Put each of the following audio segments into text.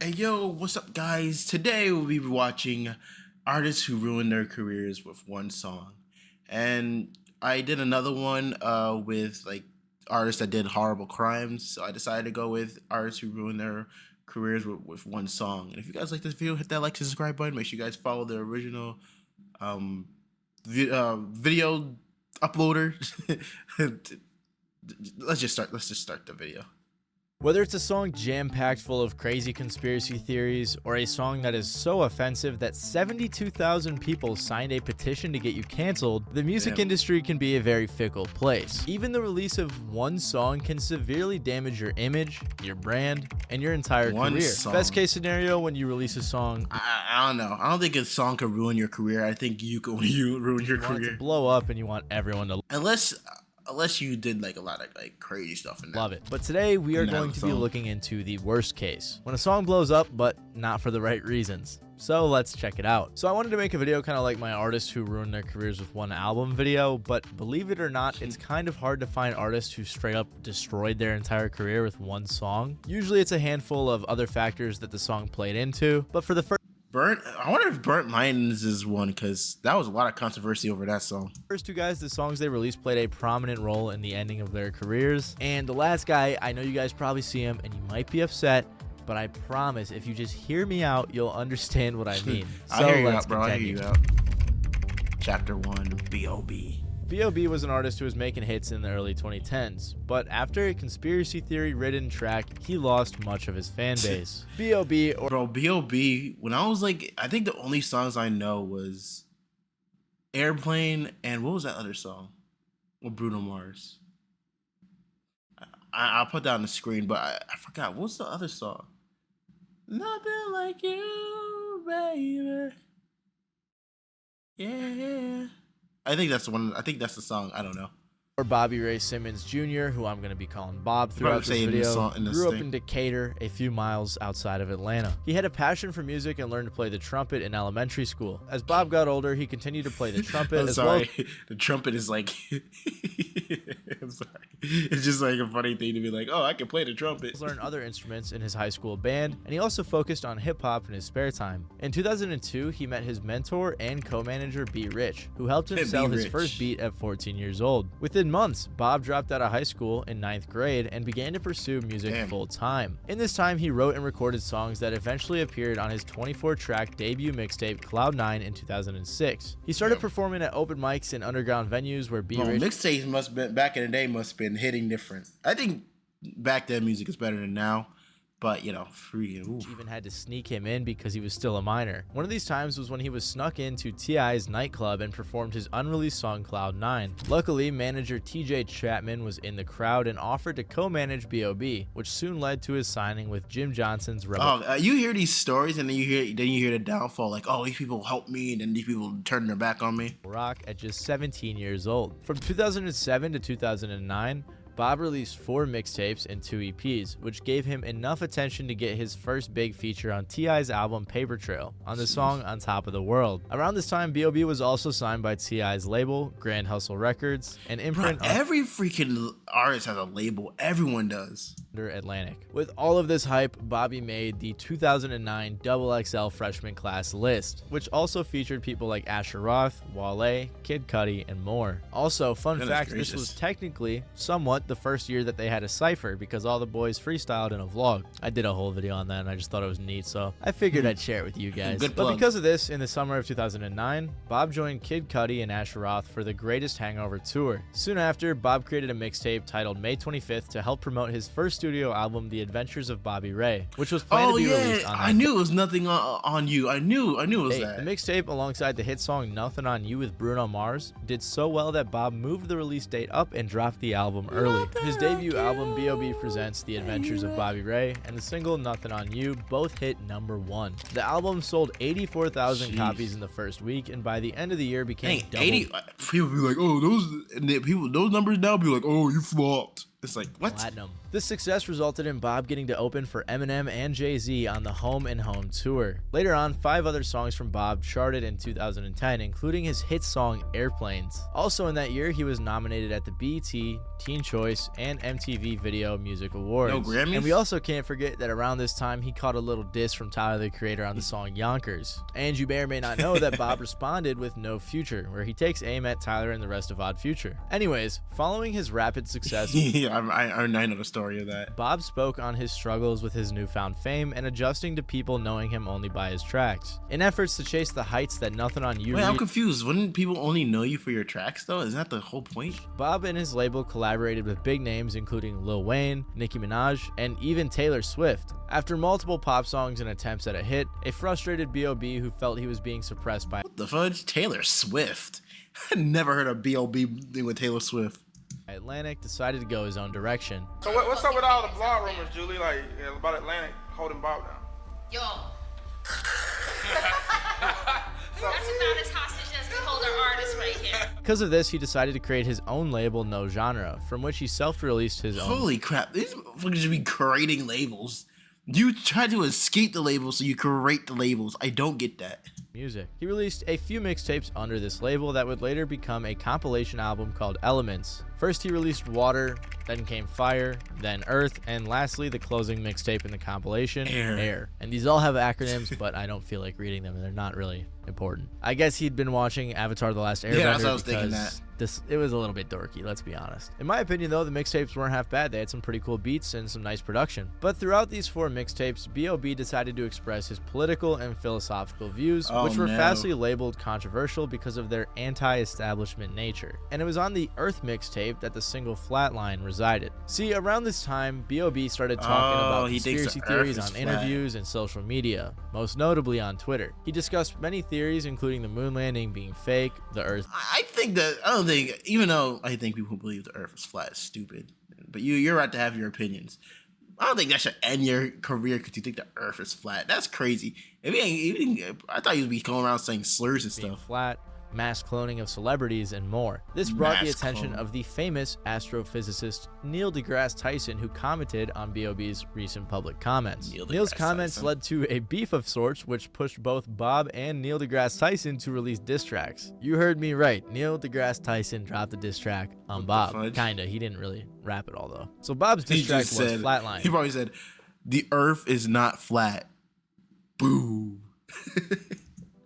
Hey yo, what's up, guys? Today we'll be watching artists who ruined their careers with one song, and I did another one with like artists that did horrible crimes. So I decided to go with artists who ruined their careers with one song. And if you guys like this video, hit that like and subscribe button. Make sure you guys follow the original um, video uploader. Let's just start. Let's just start the video. Whether it's a song jam-packed full of crazy conspiracy theories, or a song that is so offensive that 72,000 people signed a petition to get you canceled, the music industry can be a very fickle place. Even the release of one song can severely damage your image, your brand, and your entire career. Best case scenario, when you release a song, I don't know. I don't think a song could ruin your career. I think you can ruin your you want it career. to blow up and you want everyone to Unless you did like a lot of like crazy stuff in that. love it. But today we are going to be looking into the worst case, when a song blows up but not for the right reasons. So let's check it out. So I wanted to make a video kind of like my artists who ruined their careers with one album video, but believe it or not, it's kind of hard to find artists who straight up destroyed their entire career with one song. Usually it's a handful of other factors that the song played into, but for the I wonder if Burnt Minds is one, because that was a lot of controversy over that song. first two guys, the songs they released played a prominent role in the ending of their careers. And the last guy, I know you guys probably see him and you might be upset, but I promise if you just hear me out, you'll understand what I mean. I hear you out, bro. I hear you out. Chapter 1, B.O.B. B.O.B. was an artist who was making hits in the early 2010s, but after a conspiracy theory-ridden track, he lost much of his fan base. B.O.B. Bro, B.O.B., when I was like, I think the only songs I know was Airplane and what was that other song? With Bruno Mars. I'll put that on the screen, but I forgot. What's the other song? Nothing like you, baby. Yeah. I think that's the one. I think that's the song. I don't know. Or Bobby Ray Simmons Jr., who I'm going to be calling Bob throughout this video, grew up in Decatur, a few miles outside of Atlanta. He had a passion for music and learned to play the trumpet in elementary school. As Bob got older, he continued to play the trumpet as well. The trumpet is like, I'm sorry. It's just like a funny thing to be like, oh, I can play the trumpet. Learn other instruments in his high school band, and he also focused on hip-hop in his spare time. In 2002, he met his mentor and co-manager B. Rich, who helped him sell his first beat at 14 years old. Within months, Bob dropped out of high school in 9th grade and began to pursue music full-time. In this time, he wrote and recorded songs that eventually appeared on his 24-track debut mixtape Cloud9 in 2006. He started performing at open mics in underground venues where B. Rich... Mixtapes must have been, back in the day, must have been hitting different. I think back then music is better than now. But, you know, even had to sneak him in because he was still a minor. One of these times was when he was snuck into T.I.'s nightclub and performed his unreleased song Cloud9. Luckily, manager T.J. Chapman was in the crowd and offered to co-manage B.O.B., which soon led to his signing with Jim Johnson's Rebel. You hear these stories and then you hear the downfall, like, oh, these people helped me, and then these people turn their back on me. Rock at just 17 years old. From 2007 to 2009, Bob released 4 mixtapes and 2 EPs, which gave him enough attention to get his first big feature on T.I.'s album Paper Trail, on the song On Top of the World. Around this time, B.O.B. was also signed by T.I.'s label, Grand Hustle Records, an imprint. Every freaking artist has a label. Everyone does. Atlantic. With all of this hype, Bobby made the 2009 XXL freshman class list, which also featured people like Asher Roth, Wale, Kid Cudi, and more. Also, fun fact, this was technically somewhat the first year that they had a cypher because all the boys freestyled in a vlog. I did a whole video on that and I just thought it was neat, so I figured I'd share it with you guys. But because of this, in the summer of 2009, Bob joined Kid Cudi and Asher Roth for the Greatest Hangover tour. Soon after, Bob created a mixtape titled May 25th to help promote his first studio album, The Adventures of Bobby Ray, which was planned to be released on... I knew it was Nothing on You. I knew it was that. The mixtape, alongside the hit song Nothing on You with Bruno Mars, did so well that Bob moved the release date up and dropped the album early. His debut album, B.O.B. Presents The Adventures of Bobby Ray, and the single Nothing on You both hit #1. The album sold 84,000 copies in the first week, and by the end of the year became double. 80 people be like, oh, those numbers now be like, oh, you flopped. It's like, what? Platinum. This success resulted in Bob getting to open for Eminem and Jay-Z on the Home and Home tour. Later on, 5 other songs from Bob charted in 2010, including his hit song Airplanes. Also in that year, he was nominated at the BET, Teen Choice, and MTV Video Music Awards. No Grammys? And we also can't forget that around this time, he caught a little diss from Tyler, the Creator, on the song Yonkers. And you may or may not know that Bob responded with No Future, where he takes aim at Tyler and the rest of Odd Future. Anyways, following his rapid success, Yeah, I know the story of that. Bob spoke on his struggles with his newfound fame and adjusting to people knowing him only by his tracks. In efforts to chase the heights that Nothing on You Wait, I'm reached, confused. Wouldn't people only know you for your tracks, though? Isn't that the whole point? Bob and his label collaborated with big names including Lil Wayne, Nicki Minaj, and even Taylor Swift. After multiple pop songs and attempts at a hit, a frustrated B.O.B. who felt he was being suppressed by What the fudge? Taylor Swift. I never heard of B.O.B. with Taylor Swift. Atlantic decided to go his own direction. So what's up with all the blog rumors, Julie? Like about Atlantic holding Bob down? Yo. That's about as hostage as we hold our artists right here. Because of this, he decided to create his own label, No Genre, from which he self-released his own Holy crap. These motherfuckers should be creating labels. You try to escape the labels, so you create the labels. I don't get that. music. He released a few mixtapes under this label that would later become a compilation album called Elements. First he released Water, then came Fire, then Earth, and lastly the closing mixtape in the compilation, Air. And these all have acronyms, but I don't feel like reading them and they're not really important. I guess he'd been watching Avatar The Last Airbender that's what I was thinking because it was a little bit dorky, let's be honest. In my opinion though, the mixtapes weren't half bad. They had some pretty cool beats and some nice production. But throughout these 4 mixtapes, B.O.B. decided to express his political and philosophical views, which were fastly labeled controversial because of their anti-establishment nature. And it was on the Earth mixtape that the single Flatline resided. See, around this time, B.O.B. started talking about conspiracy theories on interviews and social media, most notably on Twitter. He discussed many theories, including the moon landing being fake, the Earth. I don't think, even though I think people who believe the Earth is flat is stupid, but you're right to have your opinions. I don't think that should end your career because you think the Earth is flat. That's crazy. If he ain't, I thought you'd be going around saying slurs and Being stuff. flat, mass cloning of celebrities, and more. This brought the attention of the famous astrophysicist Neil deGrasse Tyson, who commented on B.O.B.'s recent public comments. Neil's comments led to a beef of sorts, which pushed both Bob and Neil deGrasse Tyson to release diss tracks. You heard me right. Neil deGrasse Tyson dropped a diss track on Bob. Kinda. He didn't really rap it all, though. So Bob's diss track was Flatline. He probably said, "The Earth is not flat." Boo.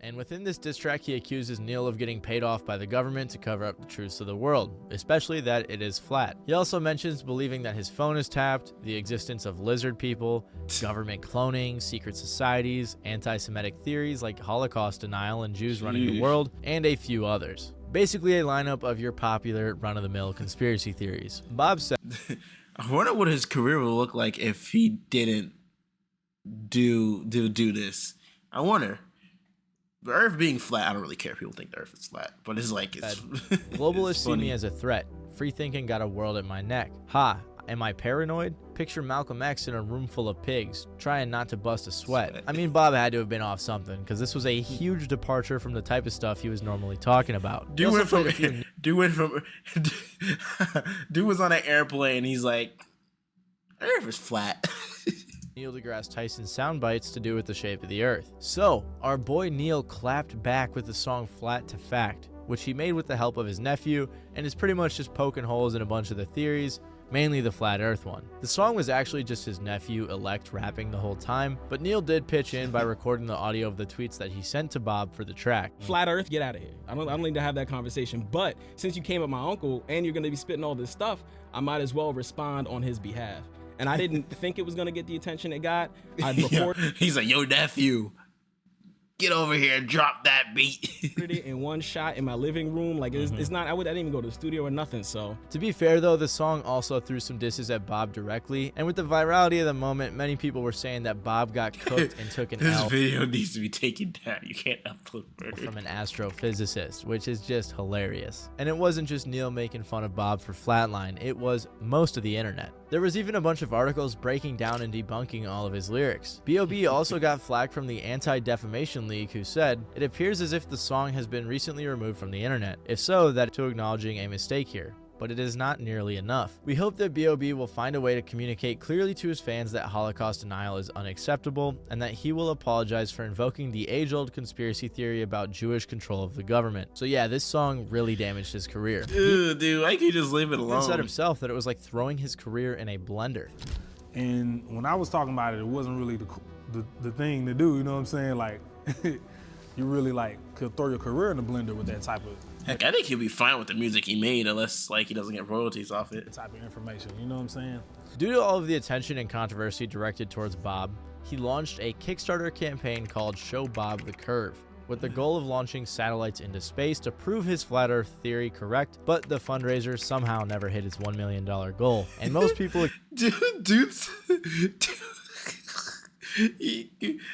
And within this diss track, he accuses Neil of getting paid off by the government to cover up the truths of the world, especially that it is flat. He also mentions believing that his phone is tapped, the existence of lizard people, government cloning, secret societies, anti-Semitic theories like Holocaust denial and Jews running the world, and a few others. Basically a lineup of your popular run-of-the-mill conspiracy theories. Bob said, I wonder what his career would look like if he didn't do this. I wonder. The Earth being flat, I don't really care if people think the Earth is flat, but it's like it's globalists it's see funny. me as a threat. Free thinking got a world at my neck. Ha, am I paranoid? Picture Malcolm X in a room full of pigs, trying not to bust a sweat. I mean, Bob had to have been off something, because this was a huge departure from the type of stuff he was normally talking about. Dude was on an airplane. He's like, the Earth is flat. Neil deGrasse Tyson sound bites to do with the shape of the Earth. So, our boy Neil clapped back with the song Flat to Fact, which he made with the help of his nephew, and is pretty much just poking holes in a bunch of the theories, mainly the flat Earth one. The song was actually just his nephew Elect rapping the whole time, but Neil did pitch in by recording the audio of the tweets that he sent to Bob for the track. Flat Earth, get out of here. I don't need to have that conversation. But since you came at my uncle and you're gonna be spitting all this stuff, I might as well respond on his behalf. And I didn't think it was gonna get the attention it got. I recorded He's like, yo, nephew, get over here and drop that beat. it in one shot in my living room. Like it's not. I didn't even go to the studio or nothing. So to be fair though, the song also threw some disses at Bob directly, and with the virality of the moment, many people were saying that Bob got cooked and took an This L video needs to be taken down. You can't upload it. from an astrophysicist, which is just hilarious. And it wasn't just Neil making fun of Bob for Flatline, it was most of the internet. There was even a bunch of articles breaking down and debunking all of his lyrics. B.O.B. also got flack from the Anti-Defamation League, who said, "It appears as if the song has been recently removed from the internet. If so, that to acknowledging a mistake here. but it is not nearly enough. We hope that B.O.B. will find a way to communicate clearly to his fans that Holocaust denial is unacceptable, and that he will apologize for invoking the age-old conspiracy theory about Jewish control of the government. So yeah, this song really damaged his career. Dude, I could just leave it He alone. said himself that it was like throwing his career in a blender. And when I was talking about it, it wasn't really the thing to do, you know what I'm saying? Like, you really like could throw your career in the blender with that type Heck, I think he'll be fine with the music he made unless like he doesn't get royalties off it. of information, you know what I'm saying? Due to all of the attention and controversy directed towards Bob, he launched a Kickstarter campaign called Show Bob the Curve, with the goal of launching satellites into space to prove his flat earth theory correct, but the fundraiser somehow never hit its $1 million goal. And most people... Dude,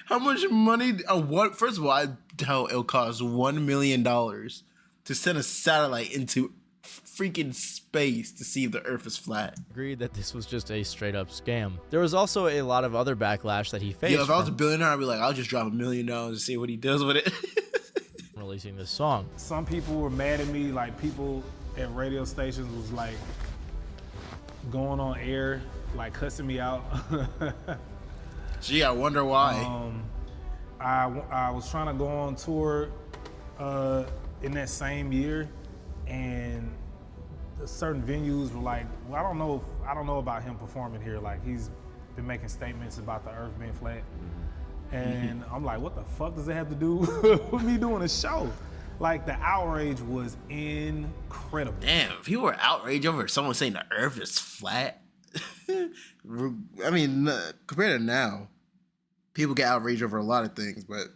how much money? What? First of all, I doubt it'll cost $1 million to send a satellite into freaking space to see if the Earth is flat. agreed that this was just a straight up scam. There was also a lot of other backlash that he faced Yeah, if I was a from billionaire, I'd be like, I'll just drop $1 million to see what he does with it. releasing this song. Some people were mad at me, like people at radio stations was like going on air, like cussing me out. Gee, I wonder why. I was trying to go on tour in that same year, and certain venues were like, well, I don't know about him performing here. Like he's been making statements about the Earth being flat, and I'm like, what the fuck does it have to do with me doing a show? Like the outrage was incredible. Damn, if you were outraged over someone saying the Earth is flat, I mean, compared to now, people get outraged over a lot of things, but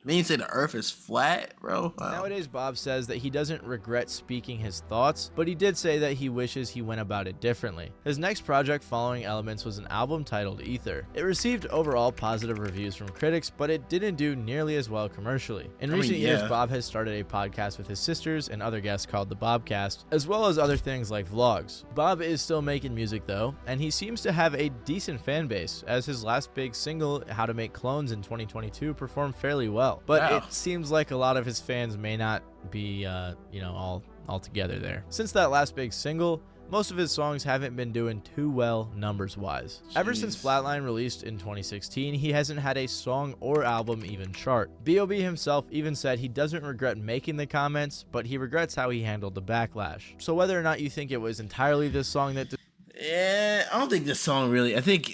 when you say the Earth is flat, bro. Wow. Nowadays, Bob says that he doesn't regret speaking his thoughts, but he did say that he wishes he went about it differently. His next project following Elements was an album titled Ether. It received overall positive reviews from critics, but it didn't do nearly as well commercially. In recent years, Bob has started a podcast with his sisters and other guests called The Bobcast, as well as other things like vlogs. Bob is still making music though, and he seems to have a decent fan base, as his last big single, How to Make Clones in 2022, performed fairly well. But Wow. it seems like a lot of his fans may not be, all together there. Since that last big single, most of his songs haven't been doing too well numbers-wise. Ever since Flatline released in 2016, he hasn't had a song or album even chart. B.O.B. himself even said he doesn't regret making the comments, but he regrets how he handled the backlash. So whether or not you think it was entirely this song that... Yeah, I don't think this song really. I think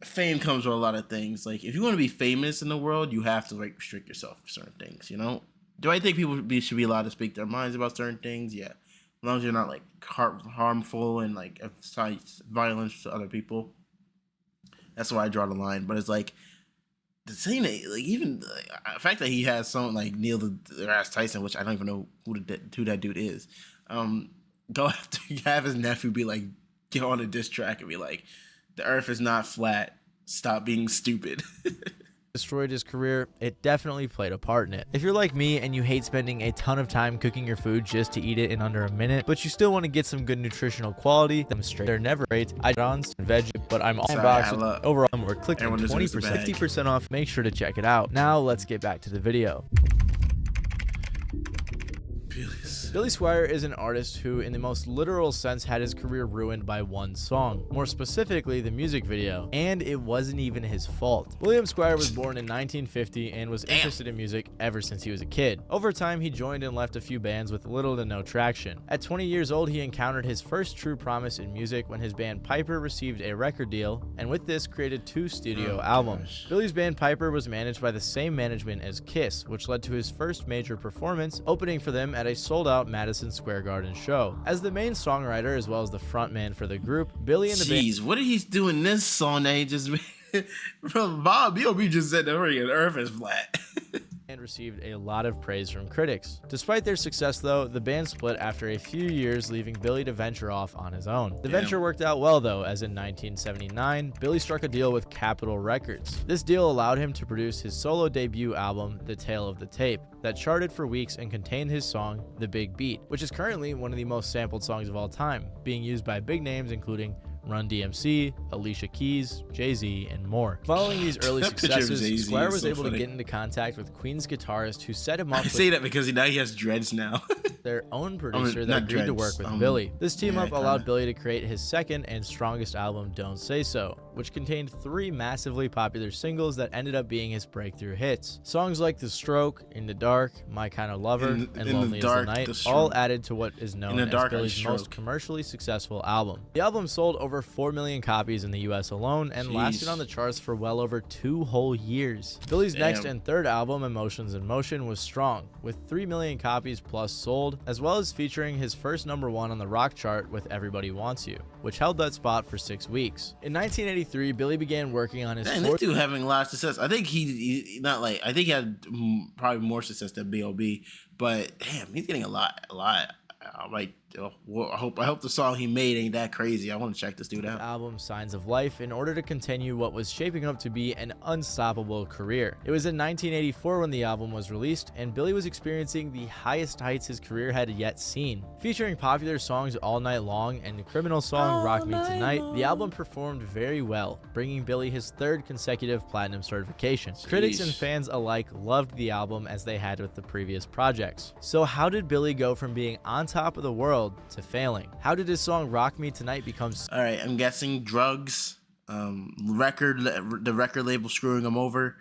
fame comes with a lot of things. Like, if you want to be famous in the world, you have to like restrict yourself for certain things. You know? Do I think people should be allowed to speak their minds about certain things? Yeah, as long as you're not like harmful and like emphasize violence to other people. That's why I draw the line. But it's like the thing that, like, even the fact that he has someone like Neil deGrasse Tyson, which I don't even know who that dude is. Go after have his nephew be like, get on a diss track and be like, the Earth is not flat. Stop being stupid. destroyed his career, it definitely played a part in it. If you're like me and you hate spending a ton of time cooking your food just to eat it in under a minute, but you still want to get some good nutritional quality, them straight. They're never great. I on veggie, but I'm all box overall. We're clicking 20%, 50% off. Make sure to check it out. Now let's get back to the video. Billy Squier is an artist who, in the most literal sense, had his career ruined by one song, more specifically the music video, and it wasn't even his fault. William Squier was born in 1950 and was interested in music ever since he was a kid. Over time, he joined and left a few bands with little to no traction. At 20 years old, he encountered his first true promise in music when his band Piper received a record deal, and with this created 2 studio albums. Billy's band Piper was managed by the same management as Kiss, which led to his first major performance, opening for them at a sold-out Madison Square Garden show. As the main songwriter as well as the frontman for the group, Billy and the band... Jeez, what did he do in this song that he just... Bro, Bob B.O.B. just said the Earth is flat. and received a lot of praise from critics. Despite their success though, the band split after a few years, leaving Billy to venture off on his own. The venture worked out well though, as in 1979, Billy struck a deal with Capitol Records. This deal allowed him to produce his solo debut album, The Tale of the Tape, that charted for weeks and contained his song, The Big Beat, which is currently one of the most sampled songs of all time, being used by big names including Run DMC, Alicia Keys, Jay-Z, and more. Following these early That picture of successes, Jay-Z Squire is was so able to funny. get into contact with Queen's guitarist, who set him up I with say that because now he has dreads now. their own producer that not agreed to work dreads, with Billy. This team yeah, up allowed kinda. Billy to create his second and strongest album, Don't Say So, which contained 3 massively popular singles that ended up being his breakthrough hits. Songs like The Stroke, In the Dark, My Kind of Lover, In and the Lonely Dark, as the The Night all Stroke. added to what is known the as Dark, I Billy's most Stroke. commercially successful album. The album sold over 4 million copies in the US alone and lasted Jeez. on the charts for well over 2 whole years. Billy's next Damn. and third album, Emotions in Motion, was strong, with 3 million copies plus sold, as well as featuring his first #1 on the rock chart with Everybody Wants You, which held that spot for 6 weeks. In 1983, Billy began working on his Dang, this fourth dude having a lot of success. I think he not like I think he had probably more success than B.O.B. But damn, he's getting a lot. I might. Well, I hope the song he made ain't that crazy. I want to check this dude out. album Signs of Life in order to continue what was shaping up to be an unstoppable career. It was in 1984 when the album was released, and Billy was experiencing the highest heights his career had yet seen. Featuring popular songs All Night Long and the criminal song Rock Me Tonight, the album performed very well, bringing Billy his 3rd consecutive platinum certification. Critics and fans alike loved the album as they had with the previous projects. So how did Billy go from being on top of the world to failing? How did his song Rock Me Tonight become All right, I'm guessing drugs, the record label screwing him over,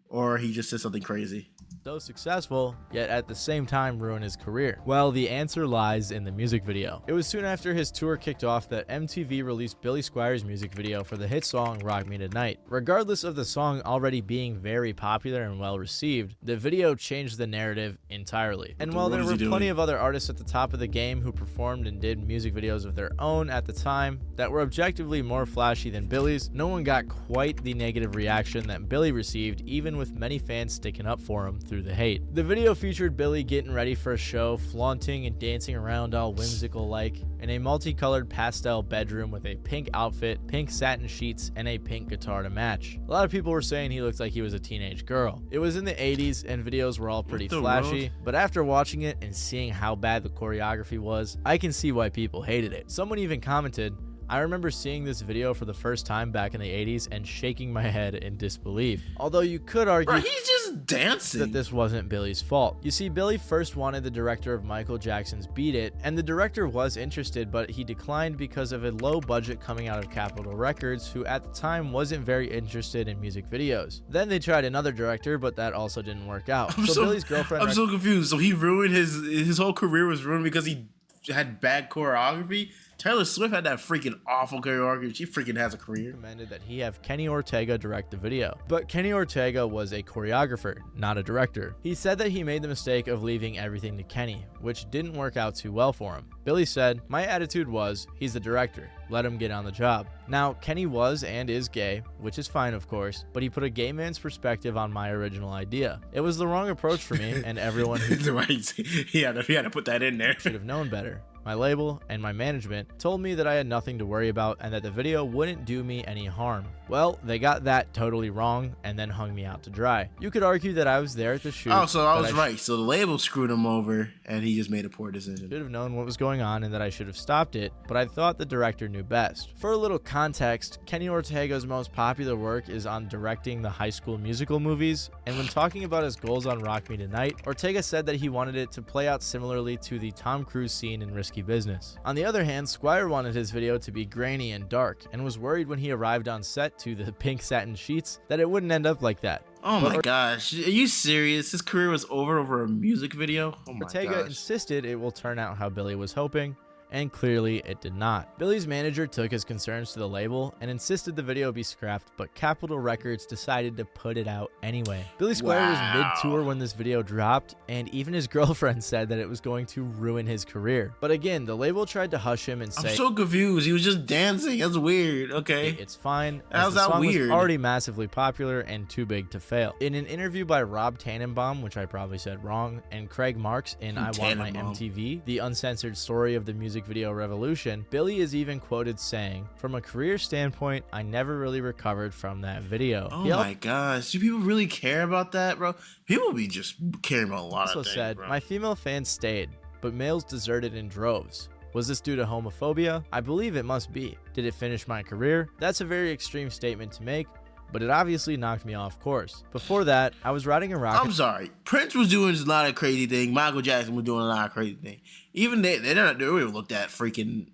or he just said something crazy. so successful, yet at the same time ruin his career? Well, the answer lies in the music video. It was soon after his tour kicked off that MTV released Billy Squier's music video for the hit song Rock Me Tonight. Regardless of the song already being very popular and well received, the video changed the narrative entirely. And while What there is were he plenty doing? of other artists at the top of the game who performed and did music videos of their own at the time that were objectively more flashy than Billy's, no one got quite the negative reaction that Billy received, even with many fans sticking up for him through the hate. The video featured Billy getting ready for a show, flaunting and dancing around all whimsical like, in a multicolored pastel bedroom with a pink outfit, pink satin sheets, and a pink guitar to match. A lot of people were saying he looked like he was a teenage girl. It was in the 80s and videos were all pretty the flashy, road? but after watching it and seeing how bad the choreography was, I can see why people hated it. Someone even commented, I remember seeing this video for the first time back in the 80s and shaking my head in disbelief. Although you could argue Bro, he's just dancing. that this wasn't Billy's fault. You see, Billy first wanted the director of Michael Jackson's Beat It, and the director was interested, but he declined because of a low budget coming out of Capitol Records, who at the time wasn't very interested in music videos. Then they tried another director, but that also didn't work out. So Billy's girlfriend I'm so confused. So he ruined his whole career was ruined because he had bad choreography. Taylor Swift had that freaking awful choreography. She freaking has a career. recommended that he have Kenny Ortega direct the video. But Kenny Ortega was a choreographer, not a director. He said that he made the mistake of leaving everything to Kenny, which didn't work out too well for him. Billy said, "My attitude was, he's the director. Let him get on the job." Now, Kenny was and is gay, which is fine of course, but he put a gay man's perspective on my original idea. It was the wrong approach for me and everyone who he had to put that in there. should have known better. My label and my management told me that I had nothing to worry about and that the video wouldn't do me any harm. Well, they got that totally wrong and then hung me out to dry. You could argue that I was there at the shoot. Oh, so I that was right. So the label screwed him over, and he just made a poor decision. Should have known what was going on and that I should have stopped it, but I thought the director knew best. For a little context, Kenny Ortega's most popular work is on directing the High School Musical movies, and when talking about his goals on Rock Me Tonight, Ortega said that he wanted it to play out similarly to the Tom Cruise scene in Risky Business. On the other hand, Squire wanted his video to be grainy and dark, and was worried when he arrived on set to the pink satin sheets that it wouldn't end up like that. Oh my gosh, are you serious? His career was over a music video? Oh my Ortega gosh. insisted it will turn out how Billy was hoping, and clearly it did not. Billy's manager took his concerns to the label and insisted the video be scrapped, but Capitol Records decided to put it out anyway. Billy Squire was mid-tour when this video dropped, and even his girlfriend said that it was going to ruin his career. But again, the label tried to hush him and say, I'm so confused. He was just dancing. That's weird. Okay. it's fine, How's as the that song weird? was already massively popular and too big to fail. In an interview by Rob Tannenbaum, which I probably said wrong, and Craig Marks in I Want My Tannenbaum. MTV, the uncensored story of the music video revolution, Billy is even quoted saying, "From a career standpoint, I never really recovered from that video." Oh He my gosh. Do people really care about that, bro? People be just caring about a lot also of things, said, bro. "My female fans stayed, but males deserted in droves. Was this due to homophobia? I believe it must be. Did it finish my career? That's a very extreme statement to make, but it obviously knocked me off course. Before that, I was riding a rocket. I'm sorry. Prince was doing a lot of crazy things. Michael Jackson was doing a lot of crazy things. Even they don't even looked at freaking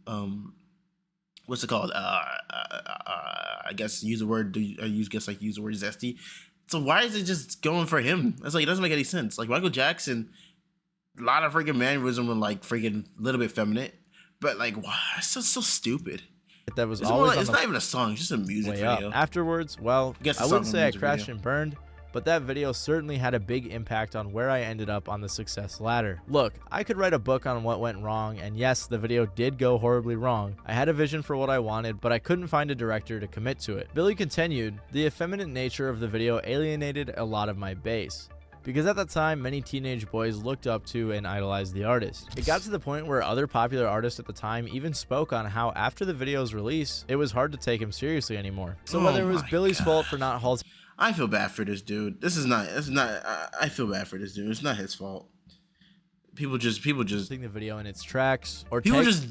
what's it called? I guess use the word use the word zesty. So why is it just going for him? It's like it doesn't make any sense. Like Michael Jackson, a lot of freaking mannerism were like freaking a little bit feminine, but like wow, it's so stupid. That was It's, always like, on it's the not even a song, it's just a music way video. up. Afterwards, well, I guess the I wouldn't song say I was a music crashed video. and burned, but that video certainly had a big impact on where I ended up on the success ladder. Look, I could write a book on what went wrong, and yes, the video did go horribly wrong. I had a vision for what I wanted, but I couldn't find a director to commit to it. Billy continued, the effeminate nature of the video alienated a lot of my base, because at that time, many teenage boys looked up to and idolized the artist. It got to the point where other popular artists at the time even spoke on how after the video's release, it was hard to take him seriously anymore. So whether it was my Billy's God. fault for not halting I feel bad for this dude. I feel bad for this dude. It's not his fault. People just the video in its tracks, or people take just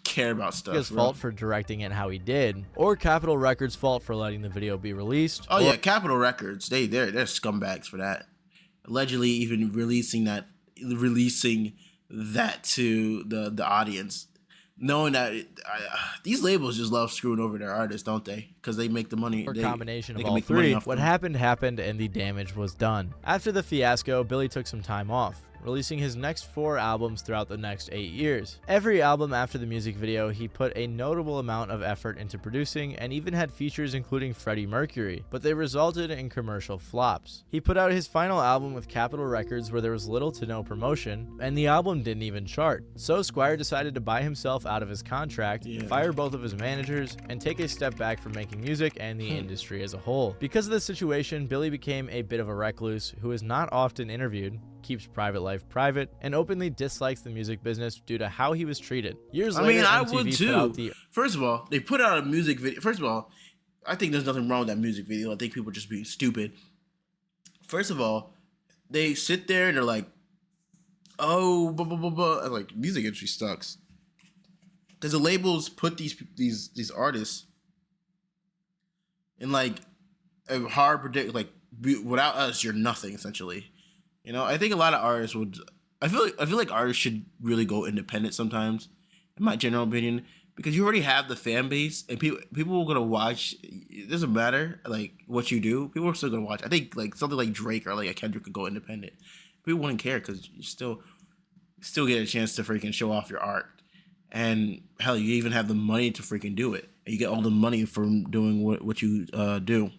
care about stuff. his bro. fault for directing it how he did, or Capitol Records' fault for letting the video be released. Oh or yeah, Capitol Records. They're scumbags for that. Allegedly, even releasing that to the audience, knowing that these labels just love screwing over their artists, don't they? Because they make the money. or they, combination they of can all make the money three. off What them. happened, and the damage was done. After the fiasco, Billy took some time off, releasing his next 4 albums throughout the next 8 years. Every album after the music video, he put a notable amount of effort into producing and even had features including Freddie Mercury, but they resulted in commercial flops. He put out his final album with Capitol Records where there was little to no promotion, and the album didn't even chart. So Squire decided to buy himself out of his contract, fire both of his managers, and take a step back from making music and the industry as a whole. Because of this situation, Billy became a bit of a recluse who is not often interviewed, keeps private life private, and openly dislikes the music business due to how he was treated. Years later, I MTV would put out too. the First of all, they put out a music video. First of all, I think there's nothing wrong with that music video. I think people are just being stupid. First of all, they sit there and they're like, "Oh, blah blah blah blah." I'm like, music industry sucks. Because the labels put these artists in like a hard predict without us, you're nothing essentially. You know, I think a lot of artists would. I feel like artists should really go independent sometimes, in my general opinion, because you already have the fan base and people are gonna watch. It doesn't matter like what you do, people are still gonna watch. I think like something like Drake or like a Kendrick could go independent. People wouldn't care because you still get a chance to freaking show off your art, and hell, you even have the money to freaking do it, and you get all the money from doing what you do.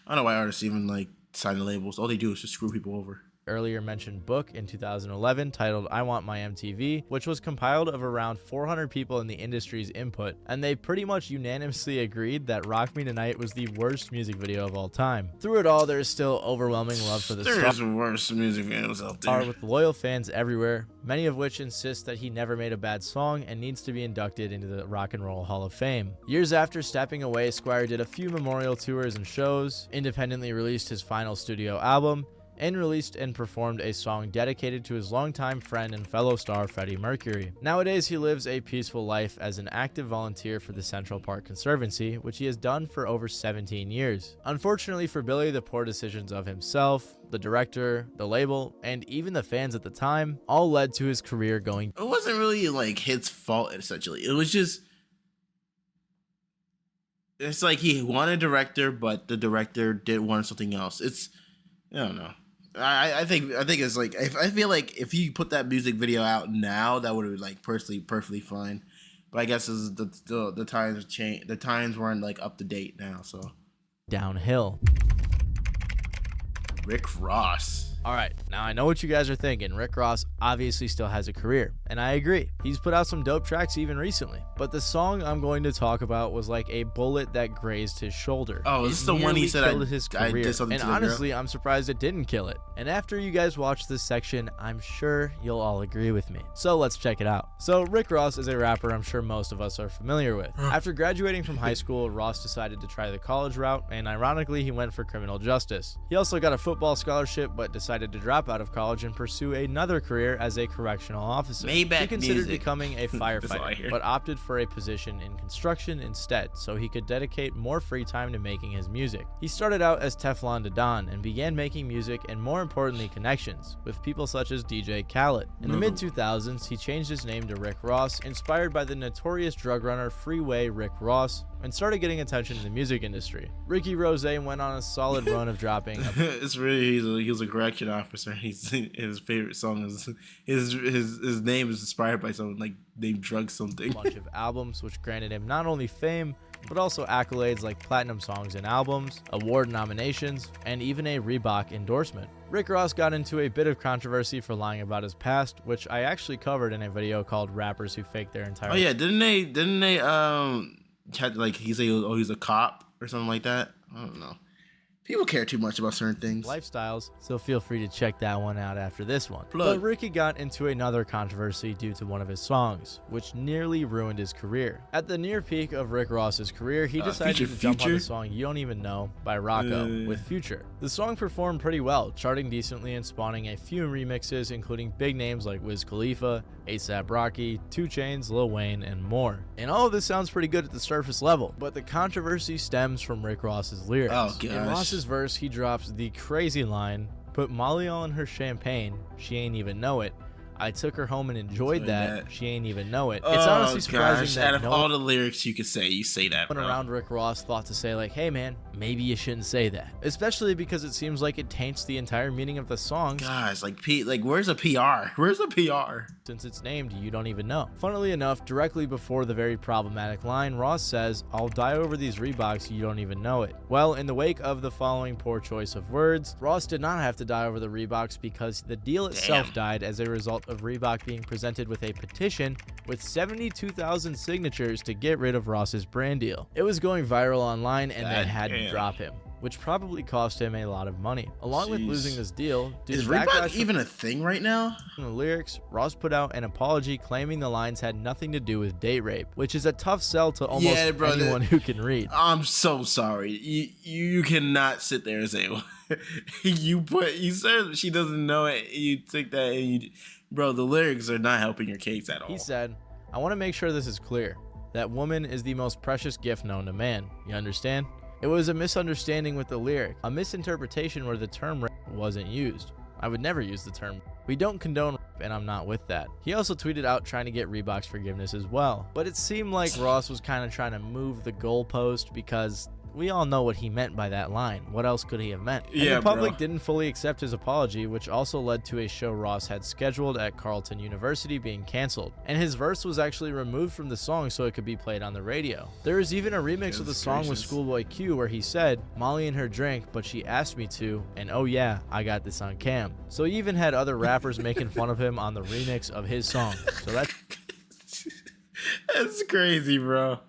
I don't know why artists even like sign the labels. All they do is just screw people over. earlier mentioned book in 2011 titled I Want My MTV, which was compiled of around 400 people in the industry's input, and they pretty much unanimously agreed that Rock Me Tonight was the worst music video of all time. Through it all, there is still overwhelming love for the There's star, worse music videos out there. with loyal fans everywhere, many of which insist that he never made a bad song and needs to be inducted into the Rock and Roll Hall of Fame. Years after stepping away, Squire did a few memorial tours and shows, independently released his final studio album, and released and performed a song dedicated to his longtime friend and fellow star Freddie Mercury. Nowadays, he lives a peaceful life as an active volunteer for the Central Park Conservancy, which he has done for over 17 years. Unfortunately for Billy, the poor decisions of himself, the director, the label, and even the fans at the time all led to his career going. It wasn't really like his fault, essentially. It was just, it's like he wanted a director, but the director did want something else. I don't know. I think it's like, I feel like if you put that music video out now, that would have been like perfectly fine. But I guess the times change. The times weren't like up to date now. So Downhill. Rick Ross. All right, now I know what you guys are thinking. Rick Ross obviously still has a career, and I agree. He's put out some dope tracks even recently. But the song I'm going to talk about was like a bullet that grazed his shoulder. Oh, is this the one he nearly said killed his I career. did something And to the girl? honestly, I'm surprised it didn't kill it. And after you guys watch this section, I'm sure you'll all agree with me. So let's check it out. So Rick Ross is a rapper I'm sure most of us are familiar with. After graduating from high school, Ross decided to try the college route, and ironically, he went for criminal justice. He also got a football scholarship, but decided decided to drop out of college and pursue another career as a correctional officer. Maybach he considered music. becoming a That's all I firefighter, hear. but opted for a position in construction instead, so he could dedicate more free time to making his music. He started out as Teflon Don and began making music and, more importantly, connections with people such as DJ Khaled. In the mid-2000s, he changed his name to Rick Ross, inspired by the notorious drug runner Freeway Rick Ross, and started getting attention in the music industry. Ricky Rose went on a solid run of dropping a It's really he was a correction officer. His favorite song is his name is inspired by someone like named Drug something. bunch of albums, which granted him not only fame, but also accolades like platinum songs and albums, award nominations, and even a Reebok endorsement. Rick Ross got into a bit of controversy for lying about his past, which I actually covered in a video called Rappers Who Fake Their Entire Oh yeah, didn't they had like he say he's a cop or something like that? I don't know. People care too much about certain things. lifestyles, so feel free to check that one out after this one. Plug. But Ricky got into another controversy due to one of his songs, which nearly ruined his career. At the near peak of Rick Ross's career, he decided to jump on the Future? song You Don't Even Know by Rocco with Future. The song performed pretty well, charting decently and spawning a few remixes, including big names like Wiz Khalifa, A$AP Rocky, 2 Chainz, Lil Wayne, and more. And all of this sounds pretty good at the surface level, but the controversy stems from Rick Ross's lyrics. Oh, In gosh. Ross's verse, he drops the crazy line, "Put Molly all in her champagne, she ain't even know it. I took her home and enjoyed that, she ain't even know it." It's honestly surprising gosh. that Out of no all the lyrics you could say, you say that, one bro. around Rick Ross thought to say like, hey man, maybe you shouldn't say that. Especially because it seems like it taints the entire meaning of the song Gosh, like where's a PR? Where's a PR? since it's named You Don't Even Know. Funnily enough, directly before the very problematic line, Ross says, "I'll die over these Reeboks, you don't even know it." Well, in the wake of the following poor choice of words, Ross did not have to die over the Reeboks because the deal itself Damn. died as a result of Reebok being presented with a petition with 72,000 signatures to get rid of Ross's brand deal. It was going viral online and they God had to damn. drop him, which probably cost him a lot of money. Along with Jeez. losing this deal, due Is to backlash Reebok from even a thing right now? the lyrics, Ross put out an apology claiming the lines had nothing to do with date rape, which is a tough sell to almost Yeah, bro, that- anyone who can read. I'm so sorry. You cannot sit there and say you said she doesn't know it. You took that and bro, the lyrics are not helping your case at all. He said, "I want to make sure this is clear. That woman is the most precious gift known to man. You understand? It was a misunderstanding with the lyric, a misinterpretation where the term rape wasn't used. I would never use the term. We don't condone rape, and I'm not with that." He also tweeted out trying to get Reebok's forgiveness as well. But it seemed like Ross was kind of trying to move the goalpost because we all know what he meant by that line. What else could he have meant? And Yeah, the public bro. didn't fully accept his apology, which also led to a show Ross had scheduled at Carleton University being canceled. And his verse was actually removed from the song so it could be played on the radio. There is even a remix of the Goodness song with gracious. Schoolboy Q where he said, "Molly in her drink, but she asked me to, and oh yeah, I got this on cam." So he even had other rappers making fun of him on the remix of his song. So that's That's crazy, bro.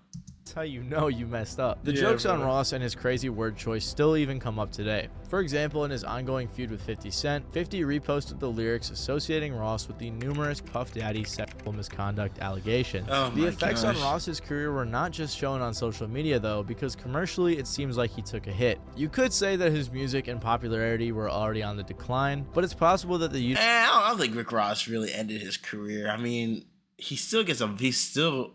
how you know you messed up. The Yeah, jokes on bro. Ross and his crazy word choice still even come up today. For example, in his ongoing feud with 50 Cent, 50 reposted the lyrics associating Ross with the numerous Puff Daddy sexual misconduct allegations. Oh The my effects on gosh. Ross's career were not just shown on social media though, because commercially it seems like he took a hit. You could say that his music and popularity were already on the decline, but it's possible that the I don't think Rick Ross really ended his career. I mean, he still gets he's still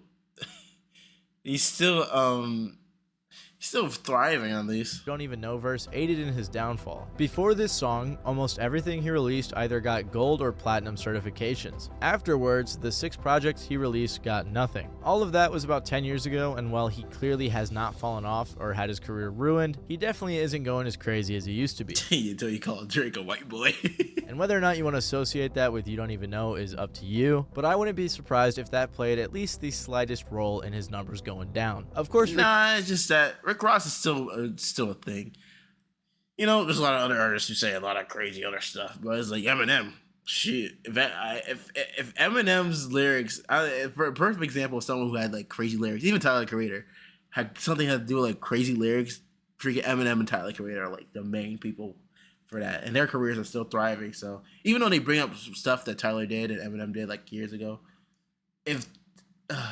thriving on these. Don't Even Know verse aided in his downfall. Before this song, almost everything he released either got gold or platinum certifications. Afterwards, the 6 projects he released got nothing. All of that was about 10 years ago, and while he clearly has not fallen off or had his career ruined, he definitely isn't going as crazy as he used to be. Until you call Drake a white boy. And whether or not you want to associate that with You Don't Even Know is up to you, but I wouldn't be surprised if that played at least the slightest role in his numbers going down. Of course, Nah, it's just that Rick Ross is still a thing. You know, there's a lot of other artists who say a lot of crazy other stuff, but it's like Eminem. Shit, if Eminem's lyrics, for a perfect example of someone who had like crazy lyrics, even Tyler the Creator had something had to do with like crazy lyrics. Freaking Eminem and Tyler the Creator are like the main people for that, and their careers are still thriving. So even though they bring up some stuff that Tyler did and Eminem did like years ago,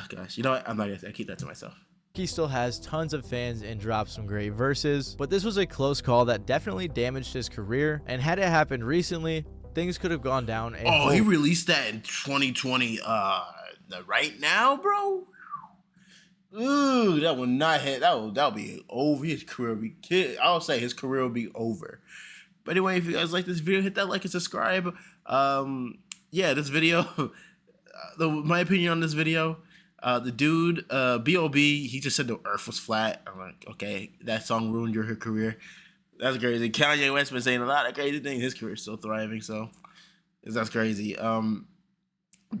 gosh, you know what? I'm not gonna say. I keep that to myself. He still has tons of fans and drops some great verses, but this was a close call that definitely damaged his career, and had it happened recently, things could have gone down a Oh, whole- he released that in 2020. Right now, bro. Ooh, that would not hit. That'll be over. His career will be. I'll say his career will be over. But anyway, if you guys like this video, hit that like and subscribe. Yeah, this video. My opinion on this video. The dude, B.O.B. He just said the Earth was flat. I'm like, okay, that song ruined your career. That's crazy. Kanye West been saying a lot of crazy things. His career's still thriving, so that's crazy.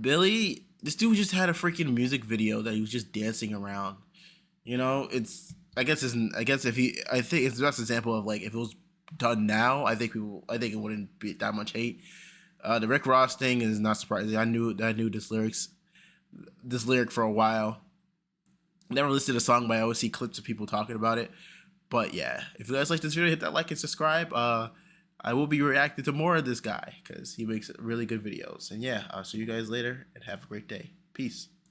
Billy, this dude just had a freaking music video that he was just dancing around. You know, I think it's the best example of like if it was done now, I think it wouldn't be that much hate. The Rick Ross thing is not surprising. I knew this lyric for a while. Never listened to the song, but I always see clips of people talking about it. But yeah, if you guys like this video, hit that like and subscribe. I will be reacting to more of this guy because he makes really good videos. And yeah, I'll see you guys later and have a great day. Peace.